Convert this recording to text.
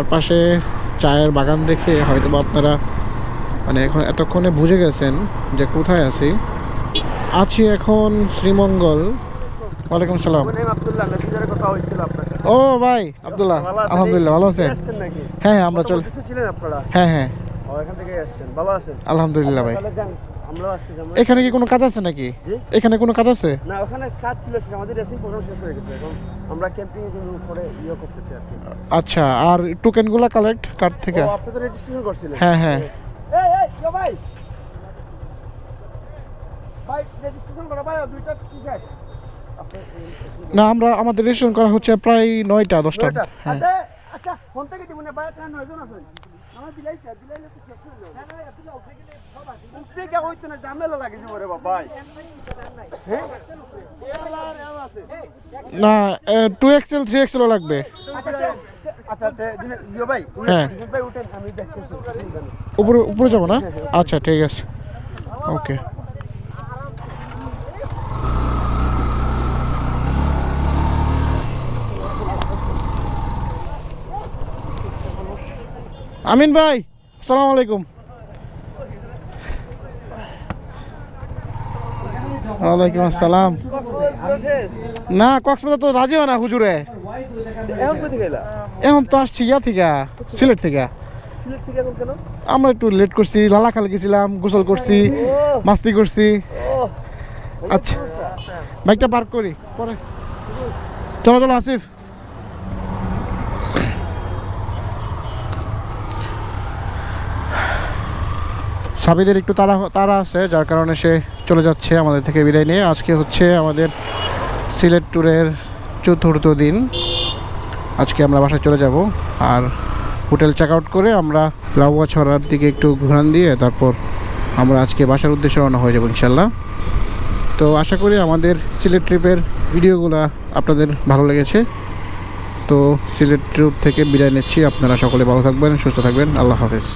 আর পাশে চায়ের বাগান দেখে হয়তো বা আপনারা মানে এখন এতক্ষণে বুঝে গেছেন যে কোথায় আছি এখন শ্রীমঙ্গল। ওয়ালাইকুম সালাম। ও ভাই আব্দুল্লাহ, আলহামদুলিল্লাহ ভালো আছেন? হ্যাঁ হ্যাঁ আমরা চল হ্যাঁ হ্যাঁ আলহামদুলিল্লাহ ভাই। এখানে কি কোনো কাজ আছে নাকি? এখানে কোনো কাজ আছে না? ওখানে কাজ ছিল, সেটা আমাদের রেসিং প্রোগ্রাম শেষ হয়ে গেছে, এখন আমরা ক্যাম্পিং এর জন্য করে করতেছি আর কি। আচ্ছা, আর টোকেনগুলো কালেক্ট কার থেকে? আপনি তো রেজিস্ট্রেশন করছিলেন। হ্যাঁ হ্যাঁ ইয়ো ভাই ভাই রেজিস্ট্রেশন করা ভাই, দুইটা টিকেট। না, আমাদের রেজিস্ট্রেশন করা হচ্ছে প্রায় 9টা 10টা। হ্যাঁ আচ্ছা আচ্ছা, ফোন থেকে দিব না ভাই, তাহলে 9 জন আছেন। আমার দিলাইছে তো শেষ হয়ে যাবে। না না আপনি ওখানে গেলে সব আছে। উঠে কে হইতো না, ঝামেলা লাগে যে ওরে বাবা ভাই। হ্যাঁ না 2XL 3XL লাগবে। আচ্ছা ইয়ো ভাই, হ্যাঁ ভাই উঠেন, আমি দেখতেছি। উপরে যাবো না? আচ্ছা ঠিক আছে, ওকে। আমিন ভাই, আসসালামু আলাইকুম। ওয়ালাইকুম আসসালাম। না, কক্সবাজার তো রাজি হয় না হুজুরে। এখন তো আসছি ইয়া থেকে, সিলেট থেকে। আমরা একটু লেট করছি, লালাখাল গেছিলাম, গোসল করছি, মাস্তি করছি। আচ্ছা বাইকটা পার্ক করি পরে। চলো চলো আসিফ। সাবিদের একটু তারা আছে, যার কারণে সে চলে যাচ্ছে আমাদের থেকে বিদায় নিয়ে। আজকে হচ্ছে আমাদের সিলেট ট্যুরের 4র্থ দিন। আজকে আমরা বাসায় চলে যাব, আর হোটেল চেক আউট করে আমরা লাউয়া ছড়ার দিকে একটু ঘোরান দিয়ে তারপর আমরা আজকে বাসার উদ্দেশ্যে রওনা হয়ে যাব ইনশাল্লাহ। তো আশা করি আমাদের সিলেট ট্রিপের ভিডিওগুলো আপনাদের ভালো লেগেছে। তো সিলেট ট্রিপ থেকে বিদায় নিচ্ছি। আপনারা সকলে ভালো থাকবেন, সুস্থ থাকবেন। আল্লাহ হাফেজ।